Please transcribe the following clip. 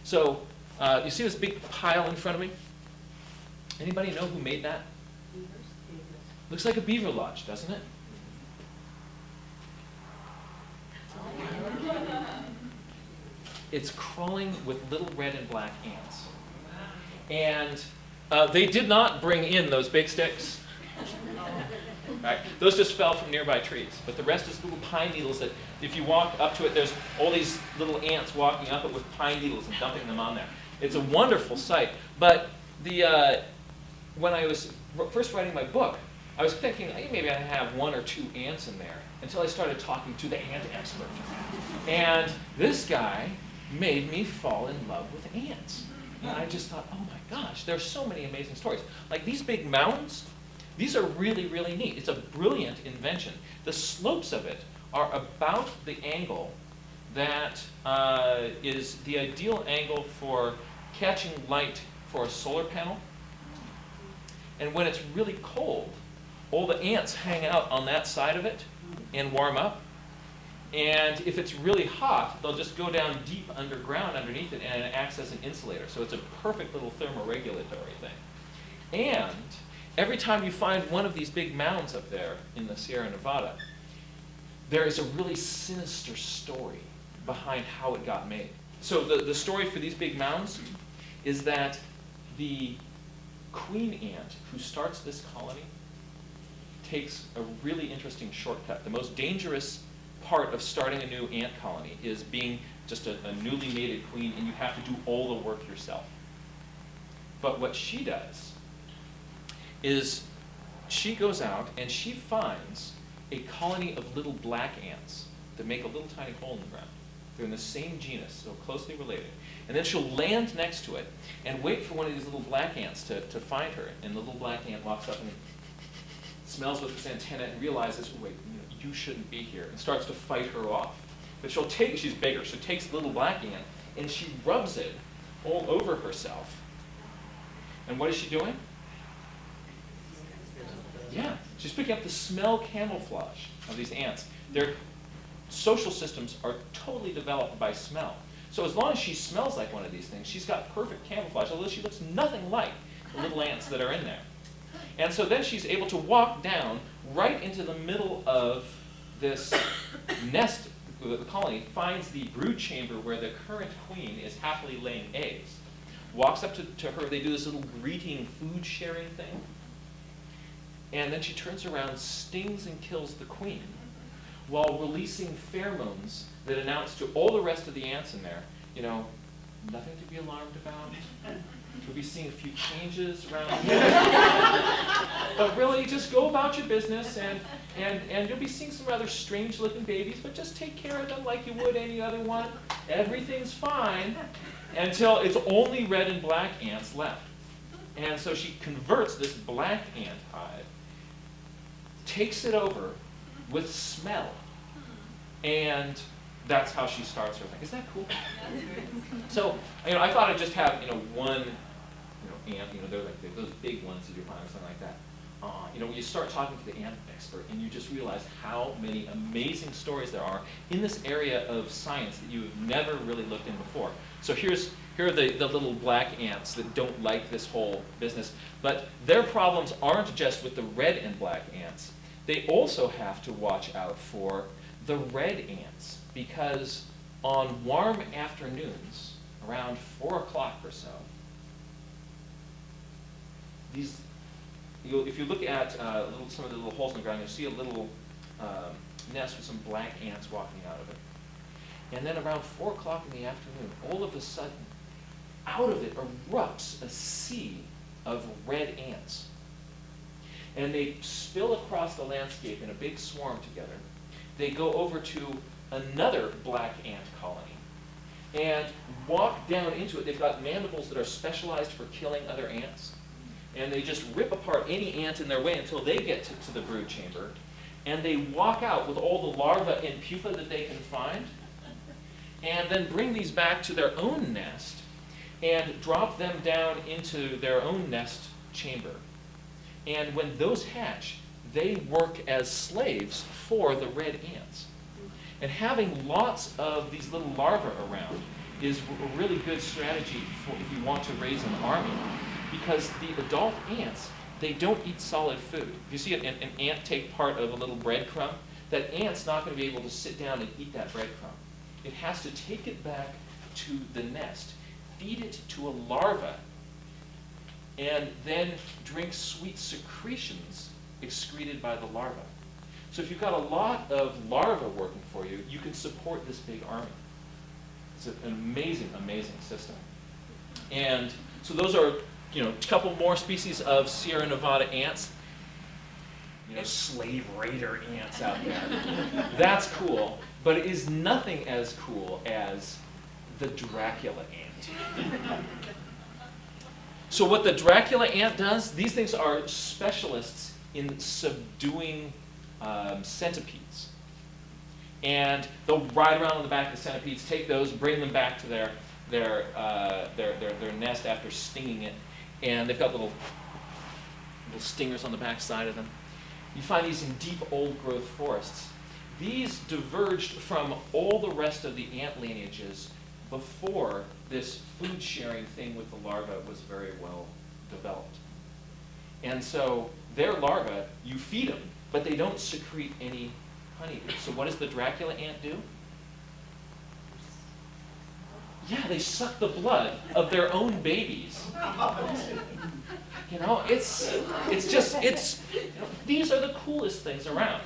So you see this big pile in front of me? Anybody know who made that? Looks like a beaver lodge, doesn't it? It's crawling with little red and black ants. And they did not bring in those big sticks. Right? Those just fell from nearby trees. But the rest is little pine needles that, if you walk up to it, there's all these little ants walking up it with pine needles and dumping them on there. It's a wonderful sight. But when I was first writing my book, I was thinking, hey, maybe I have 1 or 2 ants in there, until I started talking to the ant expert. And this guy made me fall in love with ants. And I just thought, oh my gosh, there's so many amazing stories. Like these big mounds, these are really, really neat. It's a brilliant invention. The slopes of it are about the angle that is the ideal angle for catching light for a solar panel. And when it's really cold, all the ants hang out on that side of it and warm up. And if it's really hot, they'll just go down deep underground underneath it, and it acts as an insulator. So it's a perfect little thermoregulatory thing. And every time you find one of these big mounds up there in the Sierra Nevada, there is a really sinister story behind how it got made. So the story for these big mounds is that the queen ant who starts this colony takes a really interesting shortcut. The most dangerous part of starting a new ant colony is being just a newly mated queen, and you have to do all the work yourself. But what she does is she goes out and she finds a colony of little black ants that make a little tiny hole in the ground. They're in the same genus, so closely related. And then she'll land next to it and wait for one of these little black ants to find her. And the little black ant walks up and smells with its antenna and realizes, wait, you shouldn't be here, and starts to fight her off. But she's bigger, so takes the little black ant and she rubs it all over herself. And what is she doing? Yeah, she's picking up the smell camouflage of these ants. Their social systems are totally developed by smell. So as long as she smells like one of these things, she's got perfect camouflage, although she looks nothing like the little ants that are in there. And so then she's able to walk down right into the middle of this nest. The colony finds the brood chamber where the current queen is happily laying eggs. Walks up to her, they do this little greeting food sharing thing. And then she turns around, stings and kills the queen, while releasing pheromones that announce to all the rest of the ants in there, nothing to be alarmed about. You'll be seeing a few changes around here. But really, just go about your business, and you'll be seeing some rather strange-looking babies, but just take care of them like you would any other one. Everything's fine, until it's only red and black ants left. And so she converts this black ant hive, takes it over with smell, and that's how she starts her thing. Isn't that cool? So, I thought I'd just have, one, ant, they're like those big ones that you find or something like that. When you start talking to the ant expert, and you just realize how many amazing stories there are in this area of science that you have never really looked in before. So here are the little black ants that don't like this whole business. But their problems aren't just with the red and black ants. They also have to watch out for the red ants, because on warm afternoons, around 4 o'clock or so, if you look at some of the little holes in the ground, you'll see a little nest with some black ants walking out of it. And then around 4 o'clock in the afternoon, all of a sudden, out of it erupts a sea of red ants. And they spill across the landscape in a big swarm together. They go over to another black ant colony and walk down into it. They've got mandibles that are specialized for killing other ants. And they just rip apart any ant in their way until they get to the brood chamber. And they walk out with all the larvae and pupa that they can find, and then bring these back to their own nest and drop them down into their own nest chamber. And when those hatch, they work as slaves for the red ants. And having lots of these little larvae around is a really good strategy for if you want to raise an army, because the adult ants, they don't eat solid food. If you see an ant take part of a little breadcrumb, that ant's not going to be able to sit down and eat that breadcrumb. It has to take it back to the nest, feed it to a larva, and then drink sweet secretions excreted by the larva. So if you've got a lot of larvae working for you, you can support this big army. It's an amazing, amazing system. And so those are, a couple more species of Sierra Nevada ants. Slave raider ants out there. That's cool, but it is nothing as cool as the Dracula ant. So what the Dracula ant does, these things are specialists in subduing centipedes. And they'll ride around on the back of the centipedes, take those, bring them back to their nest after stinging it. And they've got little stingers on the back side of them. You find these in deep old-growth forests. These diverged from all the rest of the ant lineages before this food-sharing thing with the larvae was very well developed. And so their larvae, you feed them, but they don't secrete any honeydew. So what does the Dracula ant do? Yeah, they suck the blood of their own babies. These are the coolest things around.